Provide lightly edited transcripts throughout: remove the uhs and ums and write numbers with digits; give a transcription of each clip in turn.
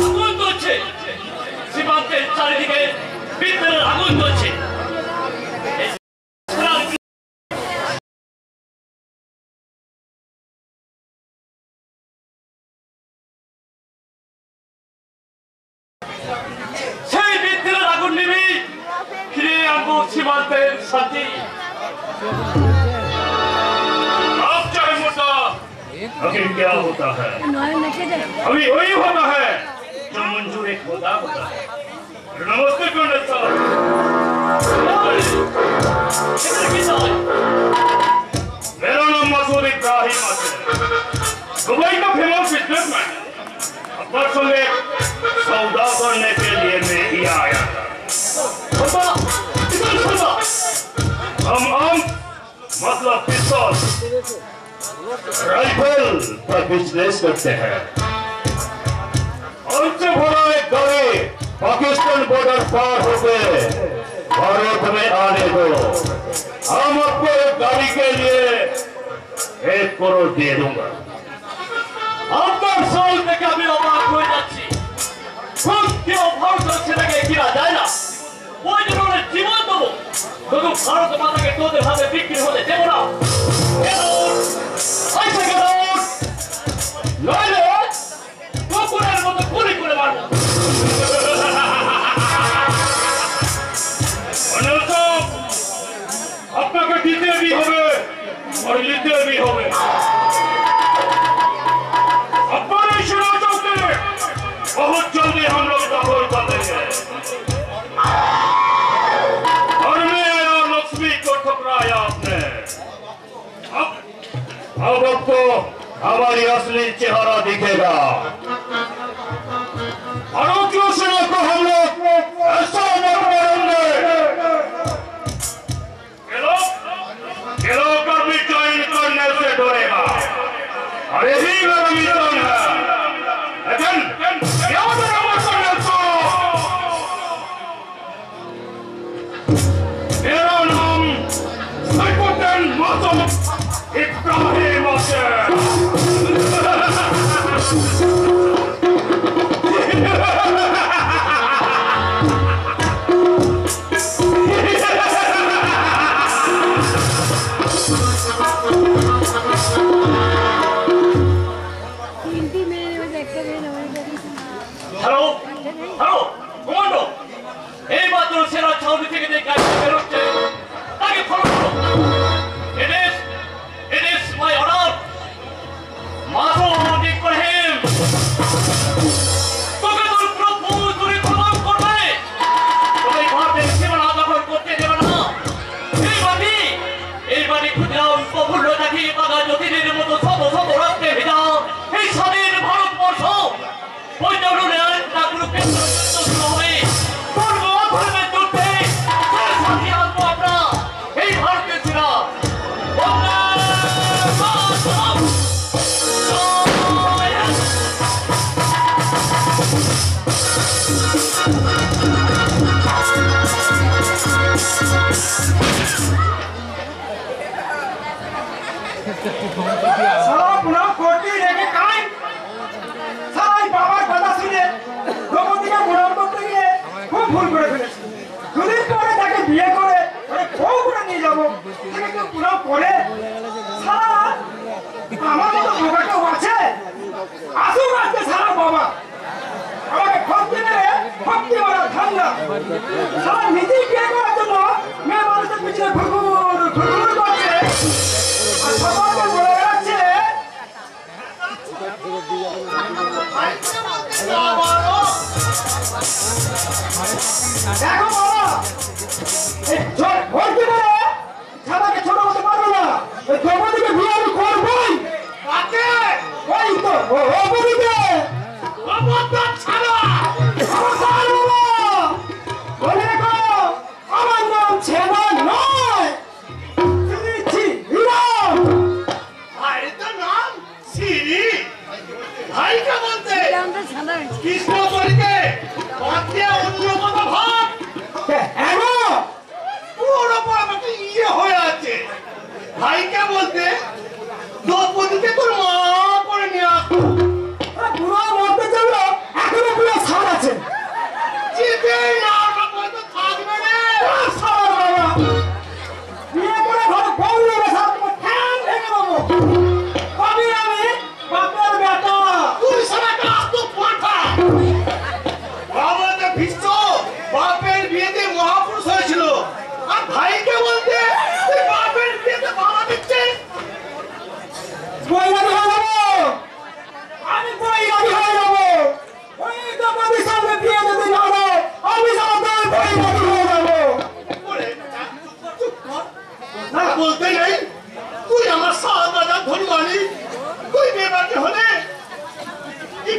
আগুন জ্বলছে, সীমান্তের চারিদিকে বিদ্রোহের আগুন জ্বলছে। সেই বিদ্রোহের আগুন নিবি, ফিরে আনবো সীমান্তের শান্তি। आखिर क्या होता है? अभी वही होता है जो मंजूर एक होता है। नमस्ते पंडित साहब। मेरा नाम मसूद इब्राहिम है, दुबई का फेमस बिजनेसमैन। अपने संगे सौदा करने के लिए मैं यहाँ आया था। हम मतलब पिस्तौल राइफल पर बिजनेस करते हैं। हमसे भरा एक गाड़ी पाकिस्तान बॉर्डर पार होकर भारत में आने दो। हम आपको एक गाड़ी के लिए 1 करोड़ दे दूंगा। আপনার সোল থেকে আমি অবাক হয়ে যাচ্ছি। কেউ ভারতের ছেলেকে কিনা যায় না, ওই জন্য জীবন দেবো, শুধু ভারত মাতাকে তোদের হাতে বিক্রি হতে দেবো না। আপনাকে দিতে भी হবে और लेते भी হবে। अपने शुरू चौके बहुत जल्दी हम लोग दखल कर लेंगे। और मैं आया लक्ष्मी को ठुकराया आपने। अब आपको हमारी असली चेहरा दिखेगा। आरोपियों से को हम लोग ऐसा मारेंगे। ये लोग कर्मी ज्वाइन करने से डरेगा और यही मेरा मिशन है। लेकिन क्या मेरा नाम सैफुद्दीन मसूद इब्राहिम है। हेलो हेलो कमांडो, এই মাত্র সেরা ছাউনি থেকে যে গাড়িটা বেরোচ্ছে তাকে ফলো করো। It is my order. Masood Ibrahim. তোকে তোর প্রভু তুই খতম করবে। তোকে ভারতের সীমানা দখল করতে দেবে না। এই বাড়ি ক্ষুদ্রাম প্রফুল্ল জাতি বাঘা জ্যোতির মতো শত শত রক্তে ভেজা এই স্বাধীন ভারতবর্ষ বৈতরণে নাগরিক কেন্দ্র শুরু হবে। ধর্মের যুদ্ধে সাথী আসবো আমরা এই ভারতের ছিল। নিজেই বিয়ে করার জন্য মেয়ে মানুষের পিছনে ঘুরঘুর ঘুরঘুর করছে আর সবাইকে বলে যাচ্ছে দেখো বাবা ভর্তি করে ছাদাকে ছোট হতে পারবে না। ওই দ্রৌপদীকে বিয়ে আমি করবই। কাকে? ওই তো অপরূপে অপরূপ ছাড়া আমার নাম ছেনা নয়, ভাইকে বলতে কৃষ্ণ বলিতে অন্য কথা ভাব পুরো ইয়ে হয়ে আছে। ভাইকে বলতে দ্রৌপদীকে তোর মা করে নিয়ে আসতো।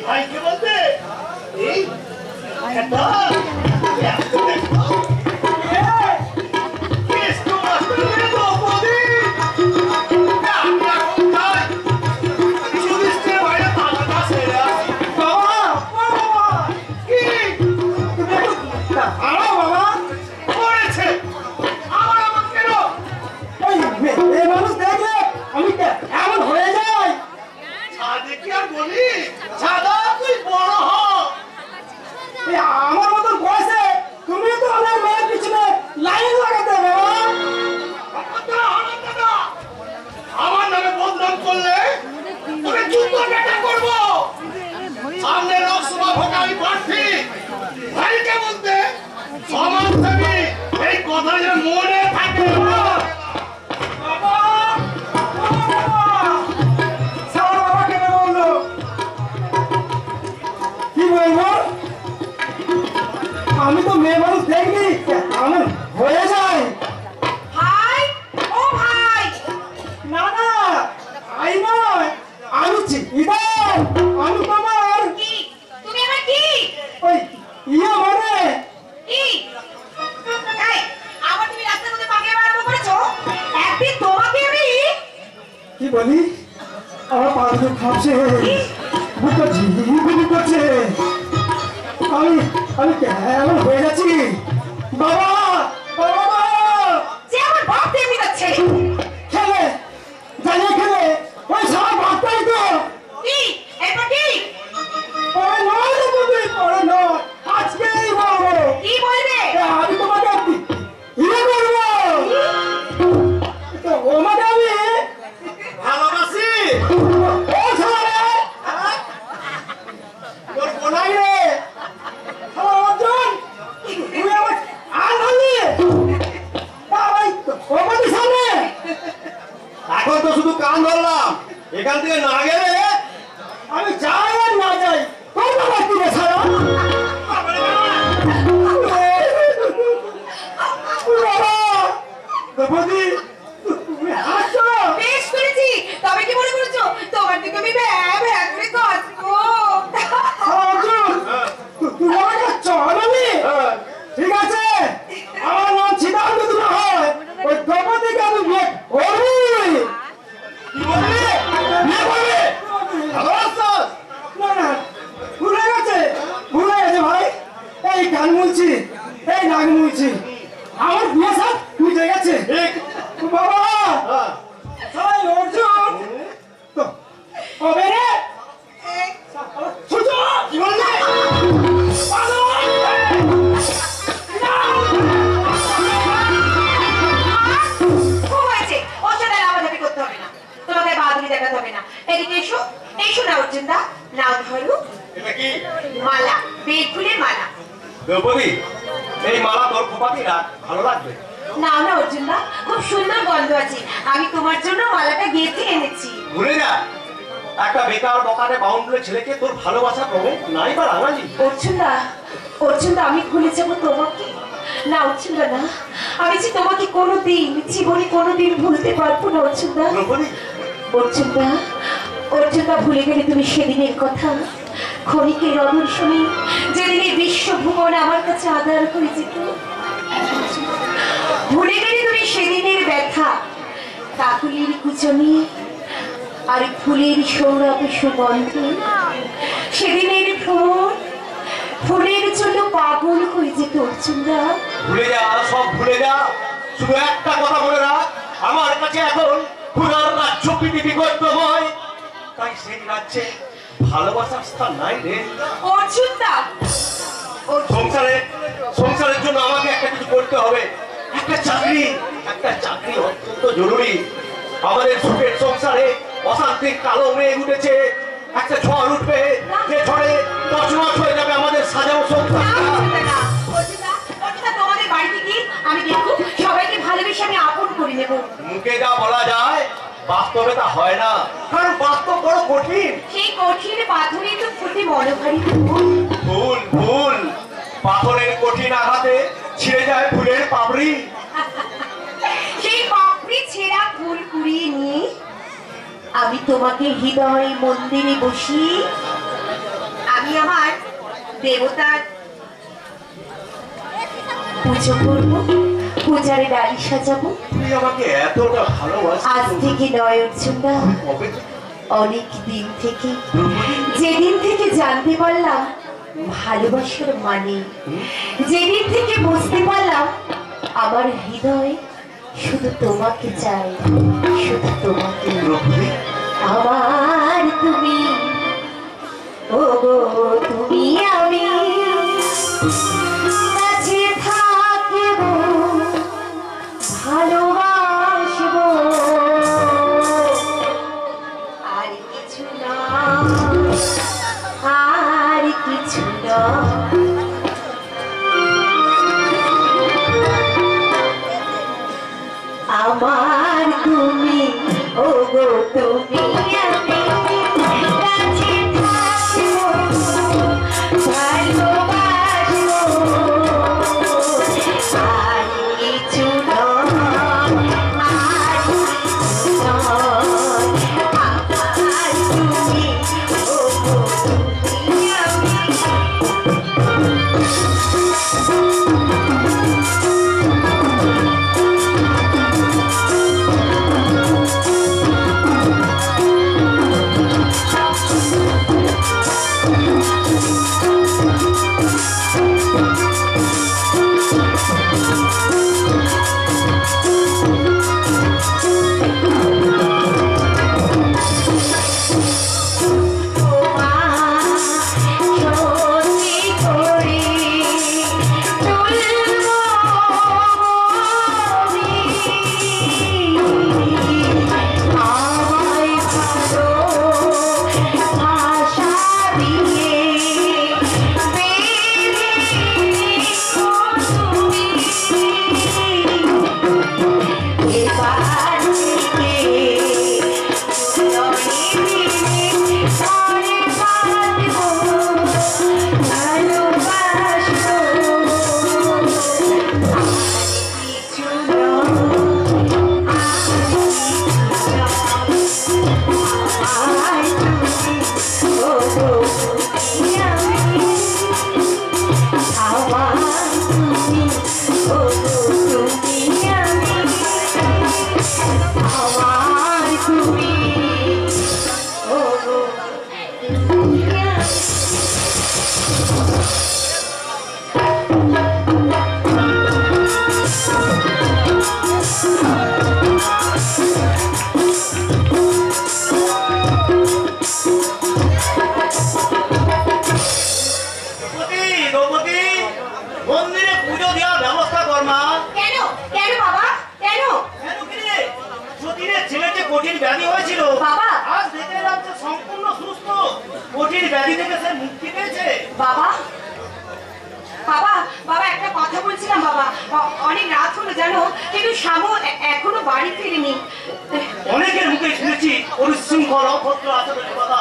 ভাইকে বলতে এই এটা আমি তো মেয়ে মানুষ দেখি আমার হয়ে যায়। ভাই ও ভাই না না আই নয় আমি চিকিদার আমি তোমার কি তুমি আমার কি ওই ইয়া মানে কি এই আবার তুমি রাস্তার মধ্যে পাগলা আরম্ভ করেছো একদিন তোমাকে আমি কি বলি আমার পাগল খাচ্ছে বুকটা ঝিঝিঝি করছে আমি আমি কেমন হয়ে যাচ্ছি বাবা বাবা যে আমার বাপ দেবী যাচ্ছে খেলে জানিয়ে খেলে ওই সারা বাপটাই তো কি এটা কি ওই নয় রে তুমি ওরে নয় আজকেই বলবো কি বলবে আমি তোমাকে ইয়ে করবো তো ওমাকে আমি ভালোবাসি ও সারা তোর কোনাই রে অর্জুন তুই আমার আর ভালি বাবাই ওমাকে সামনে এখন তো শুধু কান ধরলাম এখান থেকে না গেলে আমি যাই আর না যাই তোর বাবা কি রে সারা দ্রৌপদী তুমি হাসছো বেশ করেছি তবে কি মনে করেছো তোমার দিকে আমি ভ্যা ভ্যা করে কাঁদবো অর্জুন তুমি আমাকে চলাবি ঠিক আছে আমার নাম সিদ্ধান্ত তুমি হয় ওই দ্রৌপদীকে আমি বিয়ে করবি কি বলবি বিয়ে করবি ভালোবাসছস না না ভুলে গেছে ভাই এই কান মুলছি এই নাক মুলছি আমার বিয়ে সব মিটে গেছে বাবা সাই অর্জুন তো হবে রে ছোট কি বললি খুব হয়েছে ওর সাথে লাভালাভি করতে হবে না তোমাকে বাদুড়ি দেখাতে হবে না এদিকে এসো এসো না অর্জুন দা নাও ধরো এটা কি মালা বেল ফুলের মালা দ্রৌপদী এই মালা তোর খোপাকে রাখ ভালো লাগবে নাও না অর্জুন দা খুব সুন্দর গন্ধ আছে আমি তোমার জন্য মালাটা গেঁথে এনেছি ভুলে যা একটা বেকার বকাটে বাউন্ডুলে ছেলেকে তোর ভালোবাসা প্রভু নাই বা রাঙালি অর্জুন দা আমি ভুলে যাবো তোমাকে না অর্জুন দা না আমি যে তোমাকে কোনোদিন জীবনে কোনোদিন ভুলতে পারবো না অর্জুন দা দ্রৌপদী অর্জুন দা ভুলে গেলে তুমি সেদিনের কথা ক্ষণিকের রদন শুনি যেদিনে বিশ্বভুবন আমার কাছে আদার হয়ে যেত ভুলে গেলে তুমি সেদিনের ব্যথা কাকুলির কুচনি আর ফুলের সৌরভ সুগন্ধ সেদিনের ভ্রমণ ফুলের জন্য পাগল হয়ে যেত অর্জুন দা ভুলে যা সব ভুলে যা শুধু একটা কথা মনে রাখ আমার কাছে এখন পুরার রাজ্য পৃথিবী গদ্যময় তাই সেই রাজ্যে ভালোবাসার স্থান নাই রে অর্জুন দা সংসারের জন্য আমাকে একটা কিছু করতে হবে একটা চাকরি অত্যন্ত জরুরি আমাদের সুখের সংসারে অশান্তির কালো মেঘ উঠেছে একটা ঝড় উঠবে যে ঝড়ে তছনছ হয়ে যাবে আমাদের সাজানো সংসার তোমাদের বাড়িতে কি আমি দেখো সবাইকে ভালোবেসে আমি আপন করে নেব মুখে যা বলা যায় বাস্তবে তা হয় না কারণ বাস্তব বড় কঠিন সেই কঠিন পাথরে তো ফুটে মনোভারী ভুল পাথরের কঠিন আঘাতে ছিঁড়ে যায় ফুলের পাপড়ি সেই পাপড়ি ছেঁড়া ফুল কুড়িয়ে নিয়ে আমি তোমাকে হৃদয় মন্দিরে বসি দেবতার পুজো করবো, পূজারে ডালি সাজাবো। তুমি আমাকে এতটা ভালোবাসো। আজ থেকে নয় অর্জুনদা, অনেক দিন থেকে, যেদিন থেকে জানতে পারলাম ভালোবাসার মানে, যেদিন থেকে বুঝতে পারলাম আমার হৃদয় শুধু তোমাকে চাই, শুধু তোমাকে। আমার তুমি, ও গো তুমি, আমি কাছে থাকবো, ভালোবাসবো, আর কিছু না, আর কিছু না। আমার তুমি, ও গো তুমি, আমি কাছে থাকবো, ভালোবাসবো, আর কিছু নয়, আর কিছু নয়। আমার তুমি, ও গো তুমি, আমি কঠিন ব্যাধি হয়েছিল বাবা, আজ দেখে যাচ্ছে সম্পূর্ণ সুস্থ। কঠিন ব্যাধি থেকে সে মুক্তি পেয়েছে। বাবা, বাবা, বাবা একটা কথা বলছিলাম বাবা, অনেক রাত হলো জানো, কিন্তু শ্যামু এখনো বাড়ি ফিরেনি। অনেকের মুখে শুনেছি পরিশৃঙ্খল অভদ্র আচরণ কথা,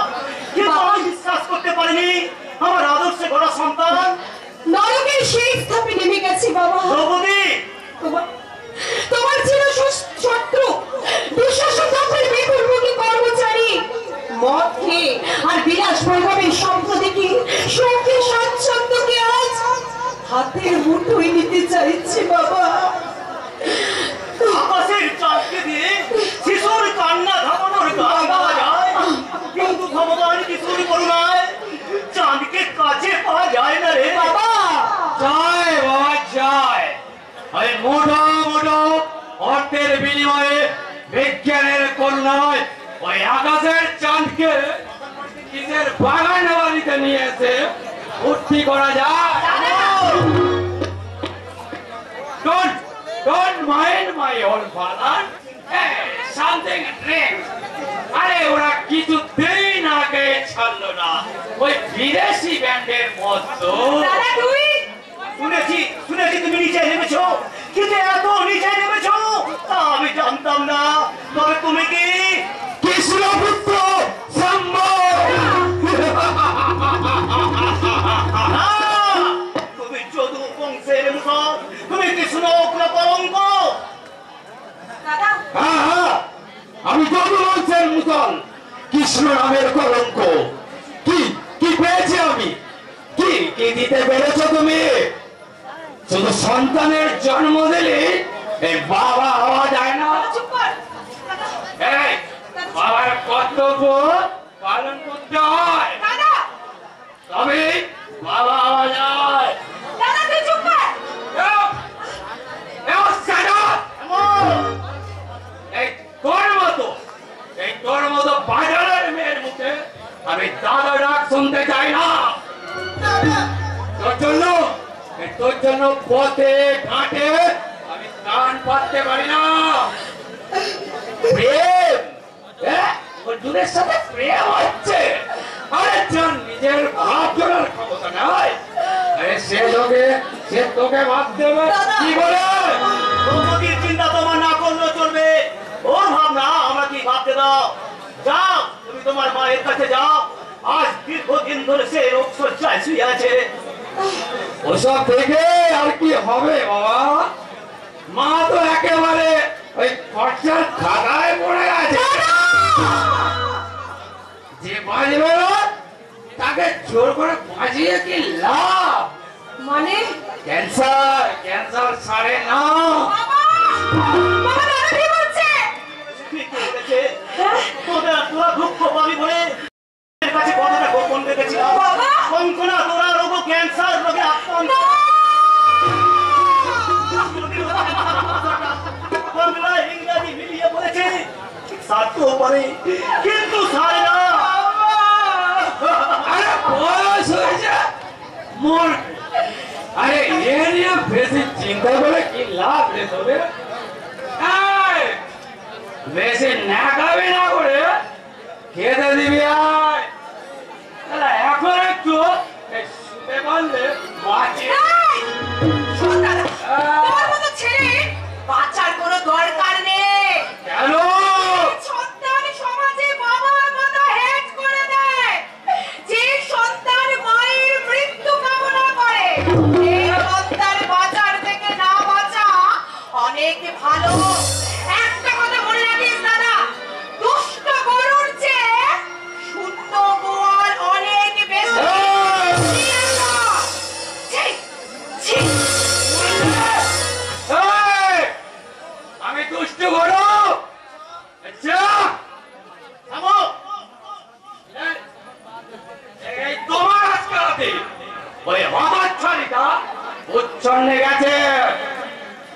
কিন্তু আমি বিশ্বাস করতে পারিনি আমার আদর্শে গড়া সন্তান নরকের সেই স্থাপে নেমে গেছে বাবা। দ্রৌপদী, তোমার ছিল শত্রু দুঃশাসন দপ্তরের বেতনভোগী কর্মচারী, মদ খেয়ে আর বিলাস বৈভবের সম্পদকে সুখে স্বাচ্ছন্দ্যকে আজ হাতের মুঠোয় নিতে চাইছে বাবা। আকাশের চাঁদকে দিয়ে শিশুর কান্না থামানোর গান গাওয়া যায়, কিন্তু ক্ষমতা কিশোর করুণায় চাঁদকে কাছে পাওয়া যায় না রে বাবা। জয় বাবা জয়। আরে মুঠো মুঠো অর্থের বিনিময়ে বিজ্ঞানের করুণায় ওই আকাশের চাঁদকে কিসের বাগান বাড়িতে নিয়ে এসে উঠতি করা যায়। Don't mind my old father. Hey, something drink. আরে ওরা কিছুতেই না খেয়ে ছাড়লো না ওই বিদেশি ব্যান্ডের মতো। দাদা তুই শুনেছি তুমি নিচে নেমেছো, কিন্তু এত নিচে নেমেছো তা আমি জানতাম না। তবে তুমি কি কৃষ্ণপুত্র তুমি যদু বংশের মুখ, তুমি কৃষ্ণ কলঙ্ক। দাদা হ্যাঁ, আমি যদু বংশের মুসল, কৃষ্ণ নামের কলঙ্ক। কি কি পেয়েছি আমি? কি কি দিতে পেরেছো তুমি? শুধু সন্তানের জন্ম দিলে এই বাবা হওয়া যায় না। এই বাবার কর্তব্য পালন করতে হয়, তবে বাবা হওয়া যায়। তোর মতো বাজারের মেয়ের মুখে আমি দাদা ডাক শুনতে চাই না। তোর জন্য পথে ঘাটে আমি কান পাততে পারি না। প্রেম, দুধের সাথে প্রেম হচ্ছে, আরে যার নিজের ভাব জোড়ার ক্ষমতা নাই, সে তোকে ভাব দেবে কি বলে? প্রগতির চিন্তা তোমার না করলেও চলবে, ওর ভাবনা আমরা কি ভাবতে দাও। যাও তুমি তোমার মায়ের কাছে যাও, আজ দীর্ঘদিন ধরে সে রোগ শয্যায় শুয়ে আছে। ওসব দেখে আর কি হবে বাবা? মা তো একেবারে ওই খরচার খাতায় পড়ে আছে। যে বাজবে না তাকে জোর করে বাজিয়ে কি লাভ? মানে ক্যান্সার সারে না। ঠিক বলেছে, তোরা দুঃখ পাবি বলে এর কাছে কথাটা গোপন রেখেছিলাম। কঙ্কনা, তোরা রোগ ক্যান্সার রোগে আক্রান্ত। বাংলা ইংরাজি মিলিয়ে বলেছে সারতেও পারে, কিন্তু সারে না। আরে বয়স হয়েছে মোর, আরে এ নিয়ে বেশি চিন্তা করে কি লাভ রে তোদের? বেশি নাকাবি না করে খেতে দিবি। এখন একটু শুতে পারলে বাঁচে। বাচ্চার কোনো দরকার নেই। কেন? সন্তান সমাজে বাবার মতো হেট করে দেয়। যে সন্তান মায়ের মৃত্যু কামনা করে, এই সন্তান বাঁচার থেকে না বাঁচা অনেক ভালো। একটা কথা মনে রাখিস দাদা, দুষ্ট গরুর চেয়ে শুদ্ধ গোয়াল অনেক বেশি। ছি, ছি। আমি দুষ্ট করো। আচ্ছা থামো। এই তোমার আজকালতে ওই হতচ্ছাড়িটা উচ্ছন্নে গেছে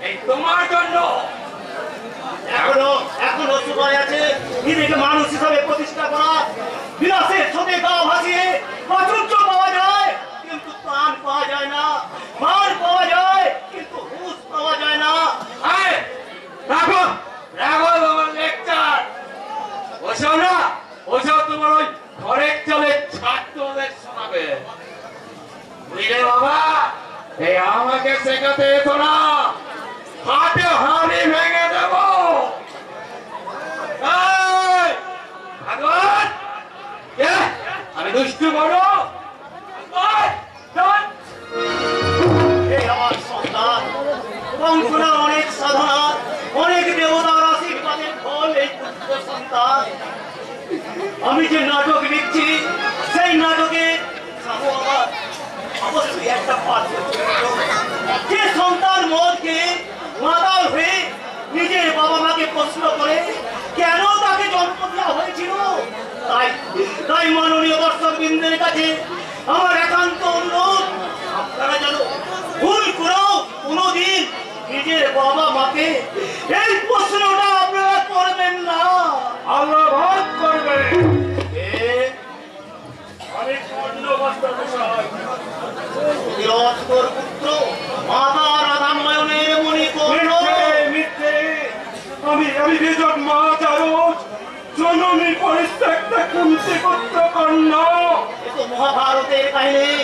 এই তোমার জন্য। এখনো সময় আছে নিজেকে মানুষ হিসাবে প্রতিষ্ঠা করা। বিলাসের ছোটে গা ভাসিয়ে প্রাচুর্য পাওয়া যায়, কিন্তু প্রাণ পাওয়া যায় না। মান পাওয়া যায়, কিন্তু হুঁশ পাওয়া যায় না। রাখো রাখো তোমার লেকচার। ওসব না, ওসব তোমার ওই ঘরের চলে ছাত্রদের শোনাবে, বুঝলে বাবা? এই আমাকে শেখাতে এতো না, হাতে হাড়ি ভেঙে দেব। আমি দুষ্টু বড়। এই আমার সন্তান কঙ্কনা অনেক সাধনা, অনেক দেবতার আশীর্বাদের ফল এই পুত্র সন্তান। আমি যে নাটক লিখছি সেই নাটকে অবশ্যই একটা পাত্র যে সন্তান মদকে মাতাল হয়ে নিজের বাবা মাকে প্রশ্ন করে কেন তাকে জন্ম দেওয়া হয়েছিল। তাই মাননীয় দর্শকবৃন্দের কাছে আমার একান্ত অনুরোধ, আপনারা যেন ভুল করেও কোনোদিন নিজের বাবা মাকে এই প্রশ্নটা আপনারা করবেন না। আল্লাহ ভাগ করবে। আমি পূর্ণবস্ত্র বিষয় তিরস্কর পুত্র মাতা রাধাময়নের মণিকর্ণ। আমি বেজট মা চারজ জননী পরিত্যক্তা কুন্তি পুত্র কন্যা। এ তো মহাভারতের কাহিনী।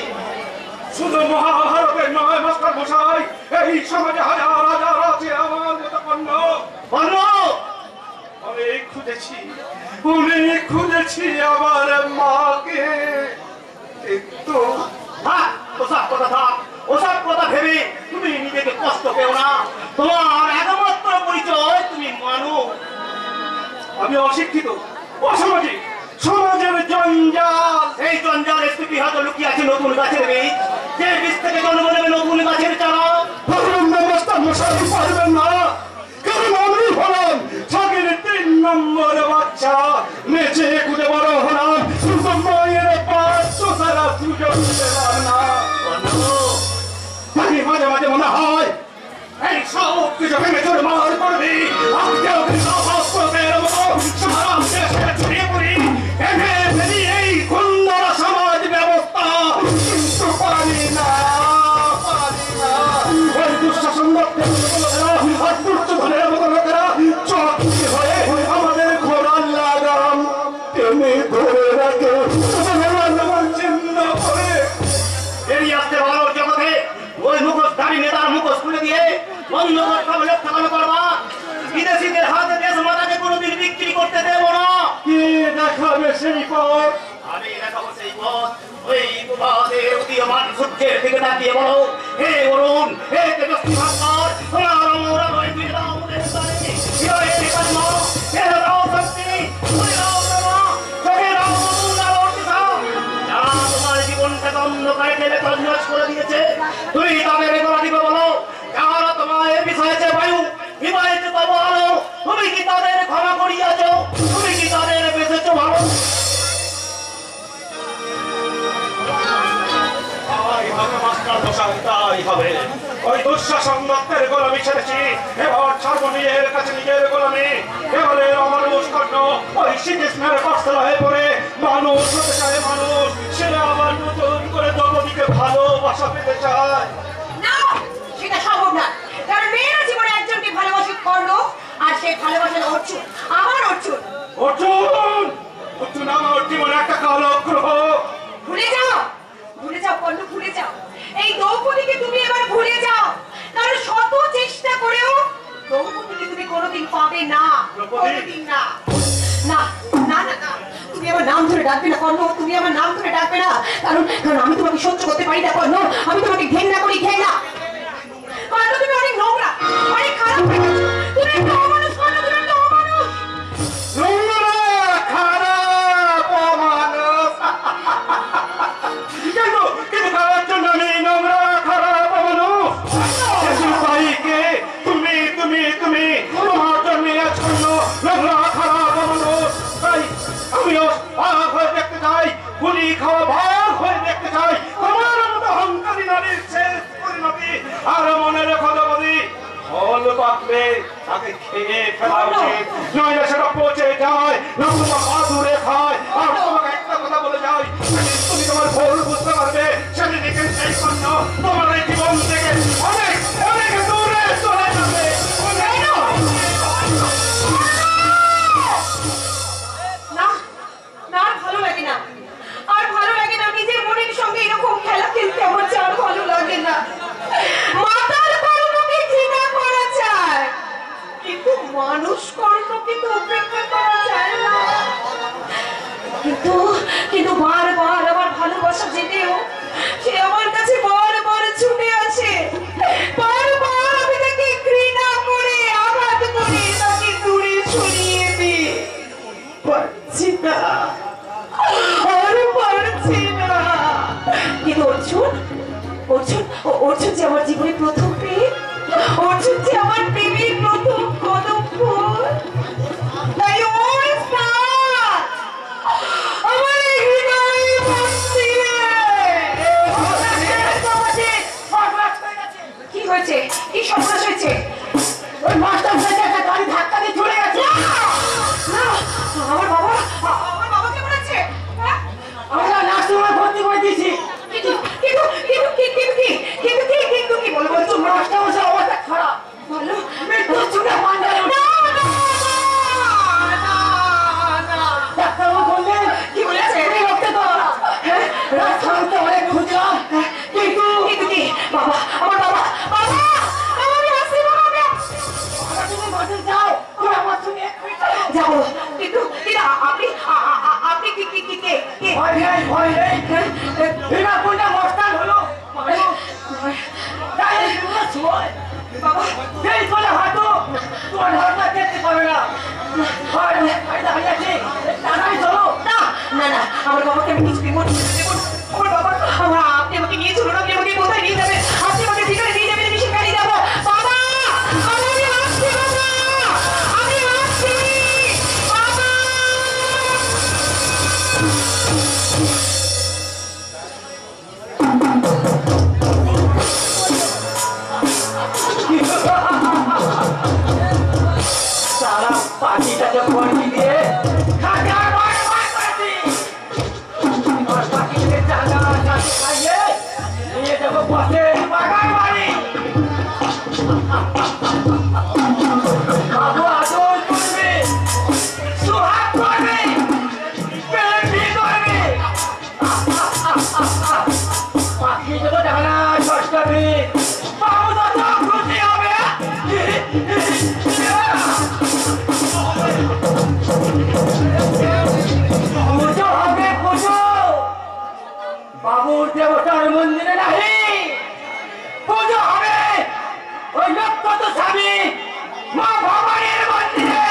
শুধু মহাভারতের নয় মাস্টার মশাই, এই সমাজে হাজার হাজার আছে আমার মতো কন্যা। কর্ণ, অনেক খুঁজেছি আমার মাকে, কিন্তু থাক ওসব কথা থাক। ওসব কথা ভেবে তুমি নিজেকে কষ্ট পেও না। তোমার একমাত্র পরিচয় তুমি মানুষ। আমি অশিক্ষিত, অসামাজিক, সমাজের জঞ্জাল। এই জঞ্জাল স্তূপি হয়তো লুকিয়ে আছে নতুন গাছের বীজ, যে বীজ থেকে জন্ম নেবে নতুন গাছের চারা। পারবেন না, কারণ আমি হলাম ছাগের 3 নম্বর বাচ্চা, নেচে কুদে বড় হলাম, শুধু মায়ের পাঁচ সারা সুযোগ দেবার না। মাঝে মাঝে মনে হয় এই সব কিছু ভেঙে চোর মার করবি, আজকেও কিন্তু অস্ত্রের মতো সারা দেশে ছড়িয়ে পড়ি, এনে ফেলি এই সুন্দর সমাজ ব্যবস্থা, কিন্তু পারি না। ওই দুঃশাসন আর দুর্যোধনের মতো লোকেরা চকি হয়ে আমাদের ঘোড়ার লাগাম টেনে ধরে রাখে, চিহ্ন করে বেরিয়ে আসতে ভালো জগতে ওই মুখোশধারী নেতার মুখোশ খুলে দিয়ে বন্ধ করতে হবে ঠকানো করবা। বিদেশিদের হাতে দেশ মাতাকে কোনোদিন বিক্রি করতে দেবো না। কে দেখাবে সেই পথ? আমি দেখাবো সেই পথ। ওই পথে উদীয়মান সূর্যের দিকে তাকিয়ে বলো, হে অরুণ, হে তেজস্বী ভাস্কর, তোমার আমরা ওই বিদাও আমাদের সাথে হিরোয়ের জন্ম, হে রাও শক্তি, ওই রাও ব্রহ্মা, হে রাও নতুন আলোর দিশা, যারা তোমার জীবনটাকে অন্ধকারে ঠেলে তছনছ করে দিয়েছে, তুমি তাদের গলা দিবে বলো। যারা তোমার বিষয়ে বায়ু বিবাহিত পাবো আলো, তুমি কি তাদের ক্ষমা করিয়াছ? তুমি কি তাদের বেঁচেছ ভালো? ওই দুঃশাসন দত্তের গোলামি ছেড়েছি, এবার ছাড়বো নিজের কাছে নিজের গোলামি। এবারে অমানুষ কর্ণ ওই শ্রীকৃষ্ণের কষ্টল হয়ে পড়ে মানুষ হতে চায় মানুষ, সে আবার নতুন করে দ্রৌপদীকে ভালোবাসা পেতে চায়। না, সেটা সম্ভব না, কারণ মেয়েরা জীবনে একজনকে ভালোবাসে কর্ণ, আর সে ভালোবাসেন অর্জুন, আমার অর্জুন। অর্জুন, অর্জুন আমার জীবনে একটা কালো গ্রহ। ভুলে যাও কর্ণ, ভুলে যাও এই দ্রৌপদীকে, তুমি এবার ভুলে যাও, কারণ শত চেষ্টা করেও দ্রৌপদীকে তুমি কোনোদিন পাবে না, কোনোদিন না। না না না না, তুমি আমার নাম ধরে ডাকবে না কর্ণ, তুমি আমার নাম ধরে ডাকবে না, কারণ আমি তোমাকে সহ্য করতে পারি না কর্ণ, আমি তোমাকে ঘেন্না করি, ঘেন্না। কর্ণ, তুমি অনেক নোংরা, অনেক খারাপ হয়ে গেছো, তুমি একটা অমানুষ কর্ণ, তুমি একটা অমানুষ। আর মনে রেখো দ্রৌপদী, ফল পাকলে তাকে খেয়ে ফেলা উচিত, নইলে সেটা পচে যায়, নতুবা মাদুরে খায়। আর তোমাকে একটা কথা বলে যাই, তুমি তোমার ভুল বুঝতে পারবে সেদিকে সেই কর্ণ তোমার এই জীবন থেকে অনেক অনেক দূরে চলে যাবে। না না, ভালো লাগে না, আর ভালো লাগে না, নিজের বোনের সঙ্গে এরকম খেলা খেলতে আমার আর ভালো লাগে না। মাতাল কর্মকে ঘৃণা করা যায়, কিন্তু মানুষ কর্মকে তো উপেক্ষা করা যায় না। কিন্তু বারবার আমার ভালোবাসা জেনেও সে আমার কাছে বারবার ছুটে আসে, বারবার আমি তাকে ঘৃণা করে আঘাত করে তাকে দূরে সরিয়ে দিই। পারছি না, আর পারছি না। কিন্তু অর্জুন যে আমার জীবনে প্রথম প্রেম, অর্জুন যে আমার প্রেমের প্রথম কদম ফুল, তাই ওই স্থান আমার হৃদয়ে ভাসছে। কি হয়েছে? কি সর্বনাশ হয়েছে? ওই মাস্টার সাহেব একটা গাড়ি ধাক্কা দিয়ে চলে গেছে। না, আমার বাবা কেমন আছে? আমরা নার্সিংহোমে ভর্তি করে দিয়েছি। কিন্তু কি বলবো? মাস্টার সাহেব অবস্থা খারাপ, বলো মৃত্যু চূড়া পান্ডা। ডাক্তারবাবু বললেন, কি বলেছে? রক্তে তো রাস্তাতে অনেক খুঁজলাম, কিন্তু কি বাবা, আমার বাবা, আমি আসছি বাবা, তুমি মাঠে যাও, তুমি আমার সঙ্গে যাবো। কিন্তু আপনি কি ভয় নেই, বিনা কোনটা মস্তান হলো বাবা, এই চলে হাঁটো, তোমার হাতটা দেখতে পাবে না। দাঁড়াই চলো। না, আমার বাবাকে আমি কিছু বিপদ খড়ি দিয়ে খাজা মার মারছি আর বাকিকে জানা জানি খাইয়ে নিয়ে যাবো পথে বাগান বাড়ি বাবু আদর করবে সুহাগ করবে পেলে করবে পাখি যত জানা ষষ্ঠী বাবু তত খুশি হবে পুজো হবে পুজো বাবুর দেবতার মন্দিরে নাহি পুজো হবে ওই নক্ষত্র স্বামী মা ভবানীর মন্দিরে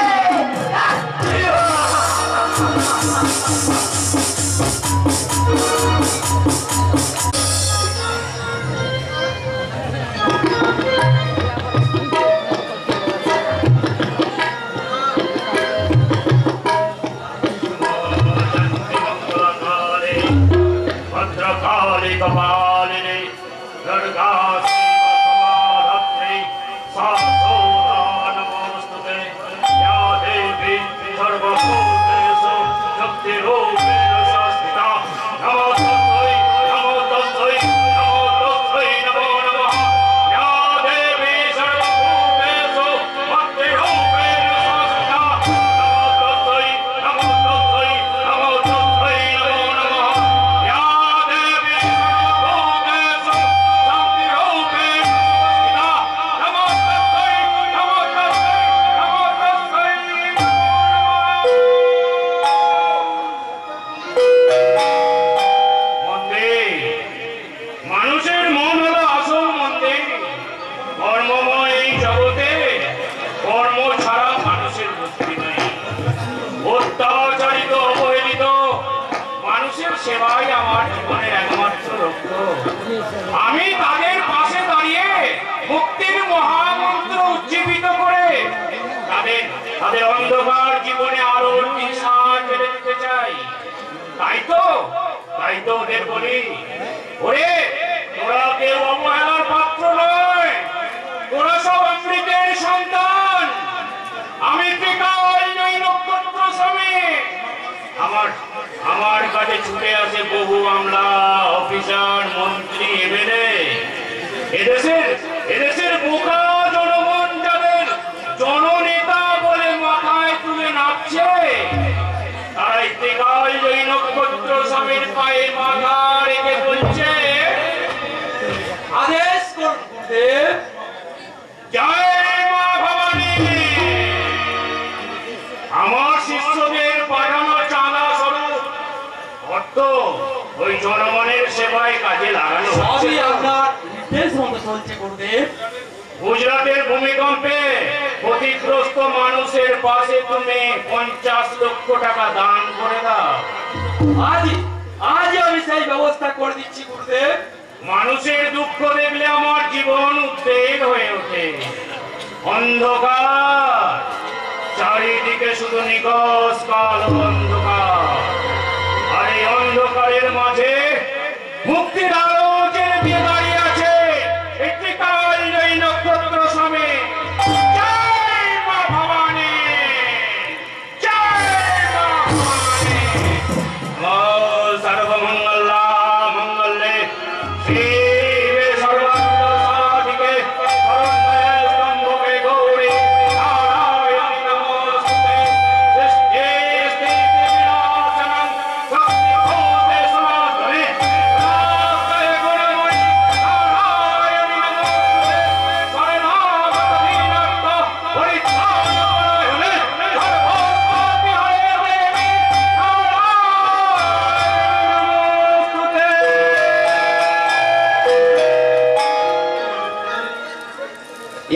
भद्रकाली कपालिनी दुर्गा श्रीमत्समाधत्री सासौदा नमोस्तुते या देवी सर्वभूतेषु शक्तिरूपेण संस्थिता नमो तस्मै नमो तस्मै नमो तस्मै नमो नमः या देवी सर्वभूतेषु शक्तिरूपेण संस्थिता नमो तस्मै नमो तस्मै नमो तस्मै नमो नमः या देवी सर्वभूतेषु शक्तिरूपेण संस्थिता नमो तस्मै नमो तस्मै नमो तस्मै মন্দির মানুষের মন হলো আসল মন্দির কর্মময় এই জগতে কর্ম ছাড়া মানুষের মুক্তি নেই অত্যাচারিত অবহেলিত মানুষের সেবাই আমার জীবনের একমাত্র লক্ষ্য আমি তাদের পাশে দাঁড়িয়ে মুক্তির মহামন্ত্র উজ্জীবিত করে তাদের তাদের অন্ধকার জীবনে আলোর দিশা জ্বেলে দিতে চাই তাই তো ওদের বলি ওরে তোরা কেউ অবহেলার পাত্র নয় তোরা সব অমৃতের সন্তান আমি ত্রিকাল নই নক্ষত্র স্বামী আমার কাছে ছুটে আসে বহু আমলা অফিসার মন্ত্রী এমএলএ এদেশের বোকা জনগণ যাদের জননেতা বলে মাথায় তুলে নাচছে তারাই ত্রিকাল জয়ী নক্ষত্র স্বামীর পায়ে মাথা রেখে বলছে আদেশ করতে জয় মা ভবানী আমার শিষ্যদের পাঠানো চাঁদা স্বরূপ অর্থ ওই জনগণের সেবায় কাজে লাগানো হচ্ছে সবই আপনার নির্দেশ মতো চলছে গুরুদেব গুজরাটের ভূমিকম্পে ক্ষতিগ্রস্ত মানুষের পাশে তুমি 50 লক্ষ টাকা দান করে দাও আজ আমি সেই ব্যবস্থা করে দিচ্ছি গুরুদেব মানুষের দুঃখ দেখলে আমার জীবন উদ্বেগ হয়ে ওঠে অন্ধকার চারিদিকে শুধু নিকষ কালো অন্ধকার আর এই অন্ধকারের মাঝে মুক্তির আলো জেলে দিয়ে দাঁড়িয়ে আছে একটি কাল এই নক্ষত্র স্বামী জয় মা ভবানী জয় মা ভবানী সর্বমঙ্গলা মঙ্গলে শিবে সর্বাঙ্গ সাধিকে শরণ্যে স্তম্ভকে গৌরী নারায়ণী নমস্তুতে সৃষ্টি স্থিতি বিনাশনং শক্তিভূতে সনাতনে নারায়ণী গুণময়ী নারায়ণী নমস্তুতে শরণাগত দীনত্ব পরিত্রাণপরায়ণে সর্বোপরি হরে দেবী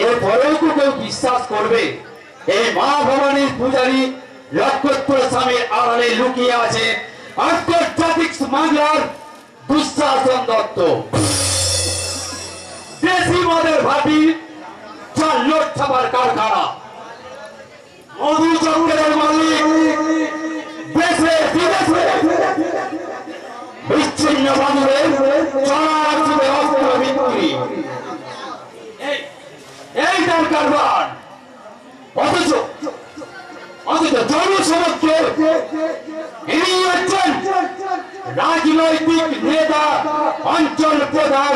এরপরেও তো কেউ বিশ্বাস করবে এই মা ভবানীর পূজারী নক্ষত্র স্বামীর আড়ালে লুকিয়ে আছে আন্তর্জাতিক স্মাগলার দুঃশাসন দত্ত দেশি মদের ভাটি যার লোট ছাপার কারখানা মধুচন্দ্রের মালিক দেশে বিদেশে বিচ্ছিন্ন বাঁধবেন চলাচলে অস্ত্র বিক্রি এই তার কারবার অথচ হচ্ছে তার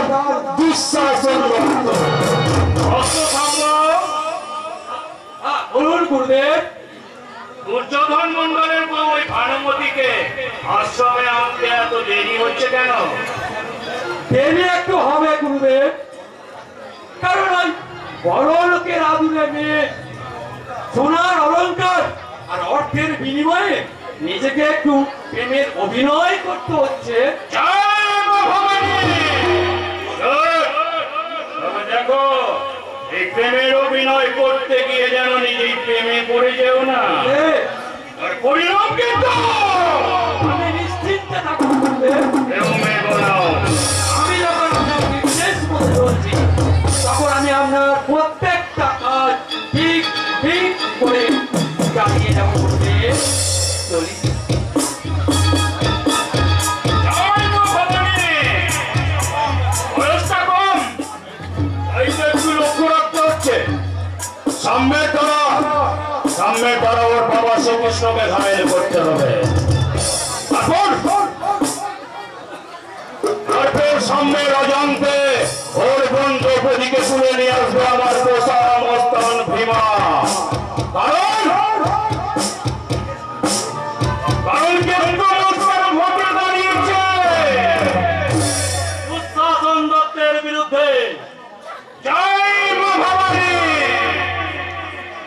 দুঃশাসন রক্ত। বলুন গুরুদেব। দুর্যোধন মন্ডলের বউ ওই ভানুমতিকে আশ্রমে আনতে এত দেরি হচ্ছে কেন? দেরি একটু হবে গুরুদেব, কারণ ওই বড় লোকের আদুরে মেয়ে সোনার অলংকার আর অর্থের বিনিময়ে নিজেকে একটু প্রেমের অভিনয় করতে হচ্ছে। দেখো, এই প্রেমের অভিনয় করতে গিয়ে যেন নিজেই প্রেমে পড়ে যেও না। আর পরিণাম কিন্তু আমি নিশ্চিন্তে থাকবো গুরুদেব। আমি যখন আপনার নির্দেশ মতো চলছি, তখন আমি আপনার প্রত্যেকটা কাজ ঠিক ঠিক করে চালিয়ে যাবো গুরুদেব। চলি। সামনে তারা ওর বাবা শ্রীকৃষ্ণকে ঘায়েল করতে হবে। তারপর সামনে অজান্তে ওর বোন দ্রৌপদীকে তুলে নিয়ে আসবে আমার পোষা মস্তান ভীমা। কারণ কিন্তু ভোটে দাঁড়িয়েছে দুঃশাসন দত্তের বিরুদ্ধে। জয় মা ভবানী।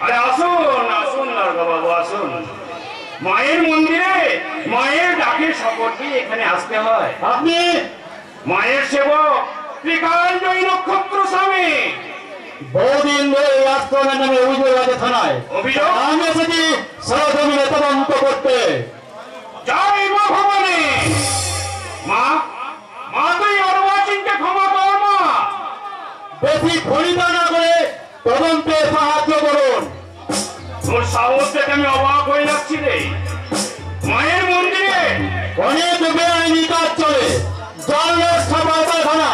আরে আসুন আসুন নারদা বাবু আসুন। মায়ের মন্দিরে মায়ের ডাকে শপথ দিয়ে এখানে আসতে হয়। আপনি মায়ের সেবক ত্রিকালজয়ী নক্ষত্র স্বামী। বহুদিন ধরে এই আশ্রমের নামে অভিযোগ আছে থানায়। অভিযোগ? আমি এসেছি সরজমিনে তদন্ত করতে। জয় মা ভবানী। মা মা তুই অর্বাচীনকে ক্ষমা কর মা। বেশি ফলিতা না করে তদন্তে সাহায্য করুন। তোর সাহস দেখে আমি অবাক হয়ে যাচ্ছি রে। মায়ের মন্দিরে অনেক বেআইনি কাজ চলে। জল পায়খানা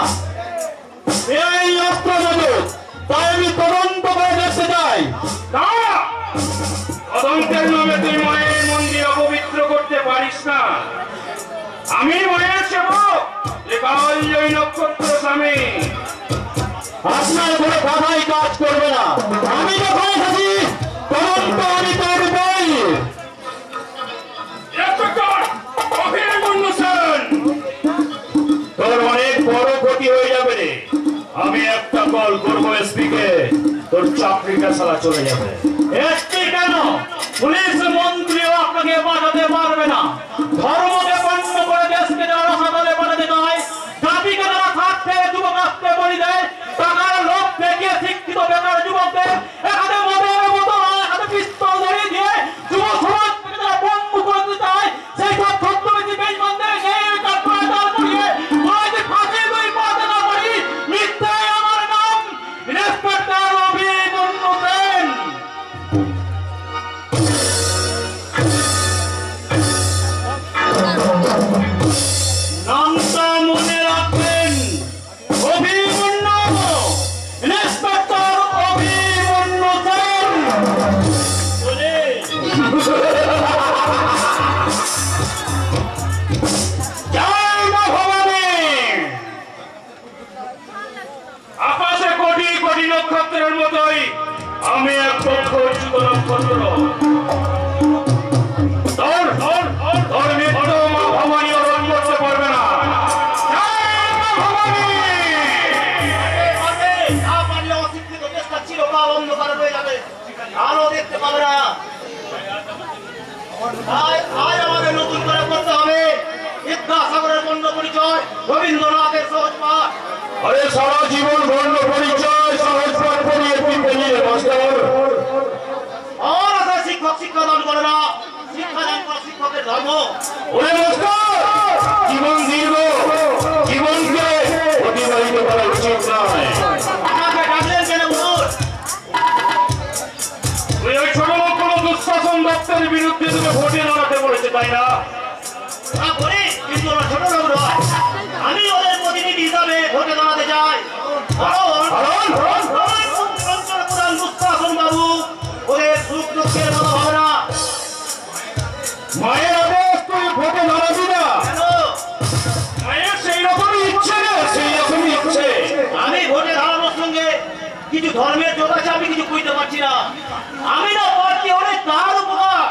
বেআইনি অস্ত্র মজুদ, তাই আমি তদন্ত করে দেখতে চাই। দাঁড়া! তদন্তের নামে তুই মায়ের মন্দির অপবিত্র করতে পারিস না। আমি মায়ের সেবক ত্রিকালজয়ী নক্ষত্র স্বামী। আপনার কোনো কথাই কাজ করবে না। আমি যখন এসেছি তদন্ত আমি করবই। তোর অনেক বড় ক্ষতি হয়ে যাবে রে। আমি একটা কল করবো এসপি কে, তোর চাকরিটা সালা চলে যাবে। এসপি কেন, পুলিশ মন্ত্রীও আপনাকে বাঁচাতে পারবে না। ধর্মকে পণ্য করে দেশকে যারা সাদলে পাঠাতে চায়, জাতিকে যারা থাকতে যুবক আসতে বলি দেয়, টাকার লোভ দেখিয়ে শিক্ষিত বেকার যুবকদের এখানে মদের মতো হাতে পিস্তল ধরিয়ে দিয়ে যুব সমাজ থেকে যারা বন্ধ করতে চায়, সেই সব ছদ্মবেশী বেঈমানদের সেই কাঠগড়ায় দাঁড় করিয়ে যদি ফাঁসির দড়ি পাতে না পারি, মিথ্যায় আমার নাম ইন্সপেক্টর অভিমন্যু সেন। নামটা মনে রাখবেন, অভিমন্যু, ইন্সপেক্টর অভিমন্যু সেন। জয় মা ভবানী। আকাশে কোটি কোটি নক্ষত্রের মতোই আমি এক পক্ষ উচ্চুত নক্ষত্র। তোর মিত্র মা ভবানী অরণ করতে পারবে না। জয় মা ভবানী। অশিক্ষিত দেশটা চিরকাল অন্ধকারে রয়ে যাবে, আলো দেখতে পাবে না। আজ আমাদের নতুন করে করতে হবে বিদ্যাসাগরের বন্য পরিচয়, রবীন্দ্রনাথের সহজ পাঠ। আরে সারা জীবন বর্ণ পরিচয় সহজ পাঠ পড়িয়ে তুই পেলিয়ে মাস্টার। আর আছে শিক্ষক শিক্ষাদান করে না, শিক্ষাদান করা শিক্ষকের ধর্ম। ওরে মাস্টার, জীবন দীর্ঘ, জীবনকে অতিবাহিত করা উচিত নয়। আমাকে ডাকলেন কেন হুজুর? তুই ওই ছোট লোক কোনো দুঃশাসন দপ্তরের বিরুদ্ধে তোকে ভোটে দাঁড়াতে বলেছে, তাই না? তা করি, কিন্তু ওরা ছোট লোক নয়। আমি ওদের প্রতিনিধি হিসাবে ভোটে দাঁড়াতে চাই। প্রধান দুঃশাসন বাবু ওদের সুখ দুঃখের কথা হবে না। মায়ের আদেশ তুই ভোটে দাঁড়াবি না? কেন? মায়ের সেই রকমই ইচ্ছে না, সেই রকম কিন্তু ধর্মের জোর আছে, আমি কিছু বুঝতে পারছি না। আমি না পারছি ওরে তার উপকার।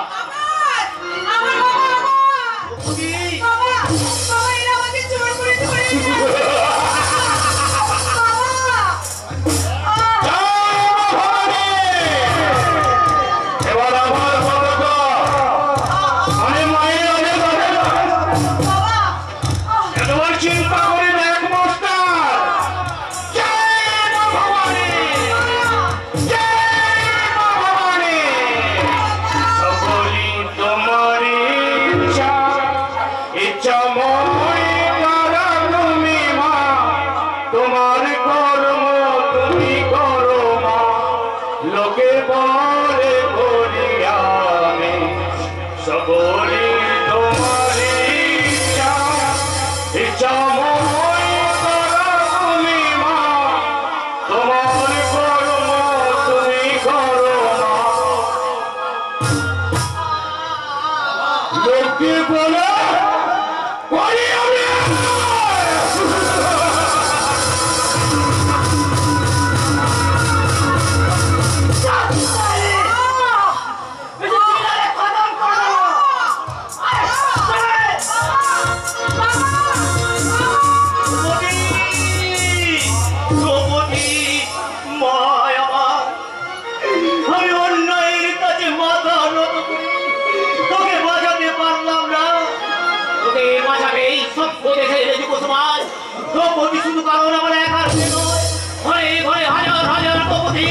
শুধু কারণ আমার একার নয়, ঘরে ঘরে হাজার হাজার তপতি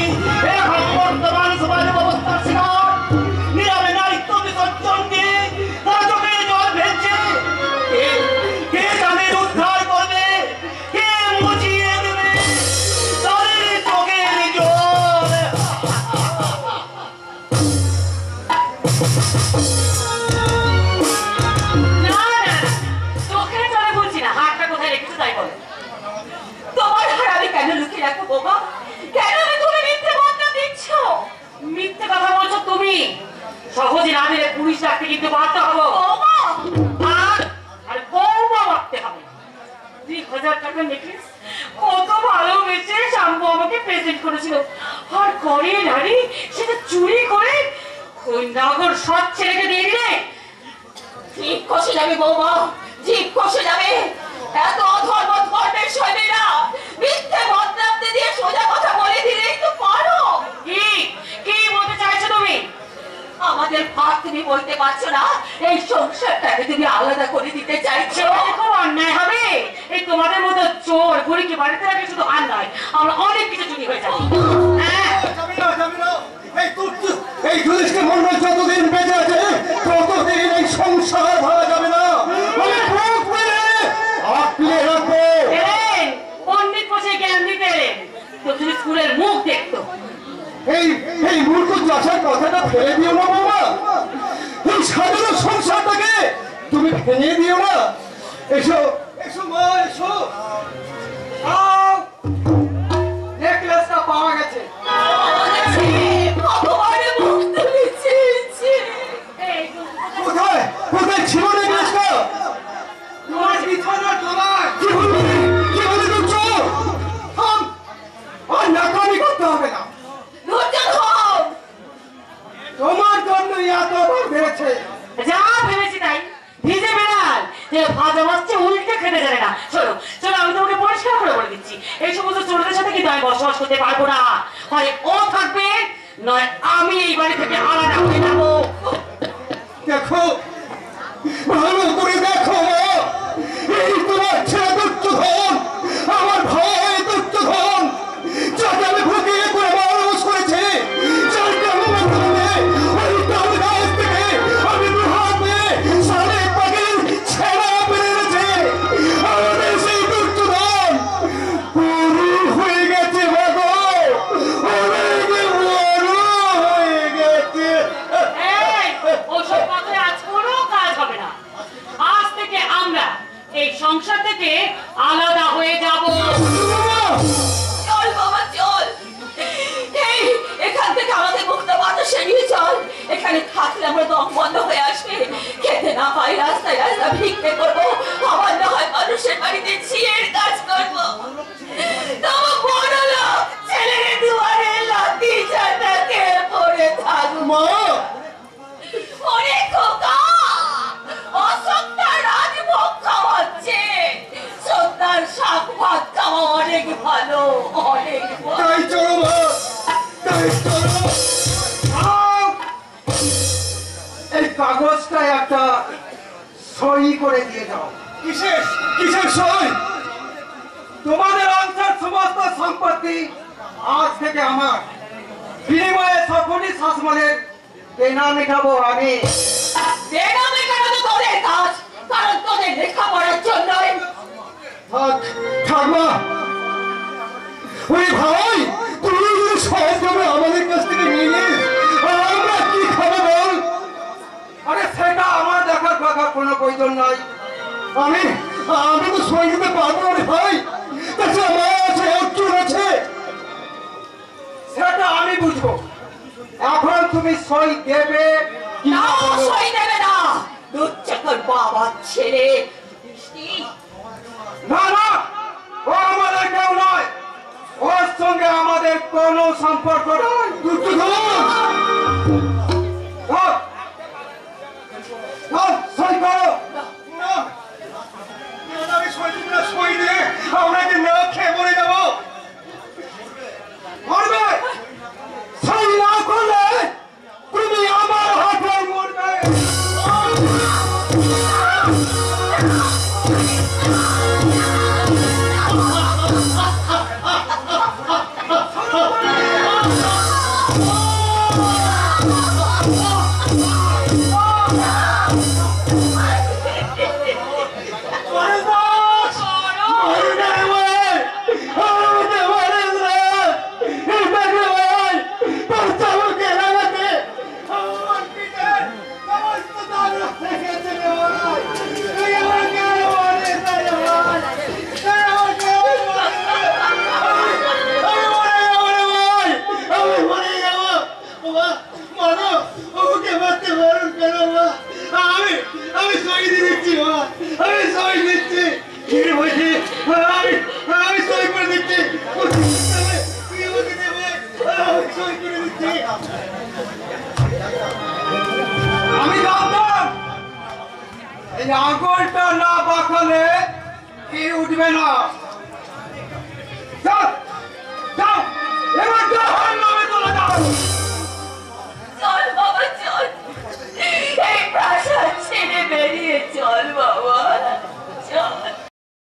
এখন বর্তমান সমাজের অবস্থার শিকার। নীরবে নারীত্ব বিসর্জন দিয়ে তারা চোখে জল ফেলছে। কে তাদের উদ্ধার করবে, কে মুছিয়ে দেবে তাদের চোখের জল? না না, চোখের জলে বলছি না, হাতটা কোথায় রেখেছো তাই বলো। তোমার হার আমি কেন লুকিয়ে রাখবো বাবা? কেন আমি তুমি মিথ্যে বদনাম দিচ্ছ? মিথ্যে কথা বলছো তুমি। সহজে না দিলে পুলিশ ডাকতে কিন্তু বাধ্য হবো। আর বৌমা মারতে হবে। 2000 টাকা নেকলেস কত ভালোবেসে শাম্পু আমাকে প্রেজেন্ট করেছিল, আর করে নারী সেটা চুরি করে ওই নগর সব ছেলেকে দিয়ে দিলে। ঠিক কষে যাবে বৌমা, ঠিক কষে যাবে। এত অধর্ম ধর্মের শৈলী না, মিথ্যে বদনাম দিয়ে সোজা কথা বলে দিলেই তো পারো। কি বলতে চাইছো তুমি? আমাদের ভাগ তুমি বলতে পারছো না, এই সংসারটাকে তুমি আলাদা করে দিতে চাইছো। খুব অন্যায় হবে। এই তোমাদের মতো চোর বুড়িকে বাড়িতে রাখে শুধু আর নয়, আমরা অনেক কিছু চুরি হয়ে যাবে। এই পুলিশকে মন্ডল যতদিন বেঁচে আছে ততদিন এই সংসার ভালো যাবে না। পণ্ডিত বসে জ্ঞান দিতে এলেন তো তুমি স্কুলের মুখ দেখতো। এই মূর্খ চাষার কথাটা ফেলে দিও না বাবা, এই সাধারণ সংসারটাকে তুমি ভেঙে দিও না। এসো এসো মা এসো। নেকলেসটা পাওয়া গেছে। কোথায় কোথায় ছিল নেকলেসটা? তোমার বিছানা তোমার কি বলে করছো? আর নাকামি করতে হবে না। তোমার জন্য এত ভেবেছে। যা ভেবেছি তাই। ভিজে বেড়াল যে ভাজা মাছছে উল্টে খেতে জানে না। চলো চলো, আমি তোমাকে পরিষ্কার করে বলে দিচ্ছি, এই সমস্ত চোরদের সাথে কিন্তু আমি বসবাস করতে পারবো না। হয় ও থাকবে, নয় আমি এই বাড়ি থেকে আলাদা হয়ে যাবো। দেখো ভালো করে দেখো, এই তোমার ছেলে দুর্যোধন, আমার ভাই দুর্যোধন, যাকে আমি ভুকিয়ে করে মানুষ করেছি, যার কারণে ওই তার গাছ থেকে আমি দুহাতে সাড়ে পাখির ছেড়া বেড়েছে। আমাদের সেই দুর্যোধন পুরু হয়ে গেছে বাবা, অনেক বড় হয়ে গেছে। ওসব কথায় আজ কোনো কাজ হবে না। আজ থেকে আমরা এই সংসার থেকে আলাদা হয়ে যাব। চল বাবা চল, এই এখান থেকে আমাদের মুক্ত বাতাসে নিয়ে চল। এখানে থাকলে আমরা দম বন্ধ হয়ে আসবে, খেতে না পাই রাস্তায় রাস্তা ভিক্ষে করবো, আবার না হয় মানুষের বাড়িতে ছিঁড়ের কাজ করবো। তবু বড় লোক ছেলের দুয়ারে ভালো, অনেক ভালো। তাই চলো মা, তাই চলো। এই কাগজটা একটা সই করে দিয়ে দাও। কিসের কিসের সই? তোমাদের অঞ্চল সমস্ত সম্পত্তি আজ থেকে আমার, বিনিময়ে সকলই শাসমলের দেনা মেটাবো আমি। দেনা মেটানো তো তোদের কাজ, কারণ তোদের লেখাপড়ার জন্যই। থাক থাক মা। ওই ভাই, তুই যদি সব জমি আমাদের কাছ থেকে নিয়ে নিস, আমরা কি খাবো বল? আরে সেটা আমার দেখার কোনো প্রয়োজন নাই। আমি আমি তো সই দিতে পারবো না রে ভাই। তাছাড়া মা আছে, অর্জুন আছে। সেটা আমি বুঝবো। এখন তুমি সই দেবে কি না, না বলো? সই দেবে না। দুচ্চকর বাবার ছেলে বৃষ্টি। না না, ও আমাদের কেউ নয়, ওর সঙ্গে আমাদের কোনো সম্পর্ক নয়। সই করো। আমি সই দিব না, সই দিয়ে আমরা কি না খেয়ে মরে যাবো? মরবে, সই না করলে তুমি আমার হাতে মরবে। আমি সই দিচ্ছি মা, আমি সই দিচ্ছি। কি বলছি? আমি সই করে দিচ্ছি। সই করে দিচ্ছি। আমি জানতাম এই আঙুলটা না বাঁকালে কি উঠবে না। যাও যাও, এবার জাহান্নামে চলে যাও।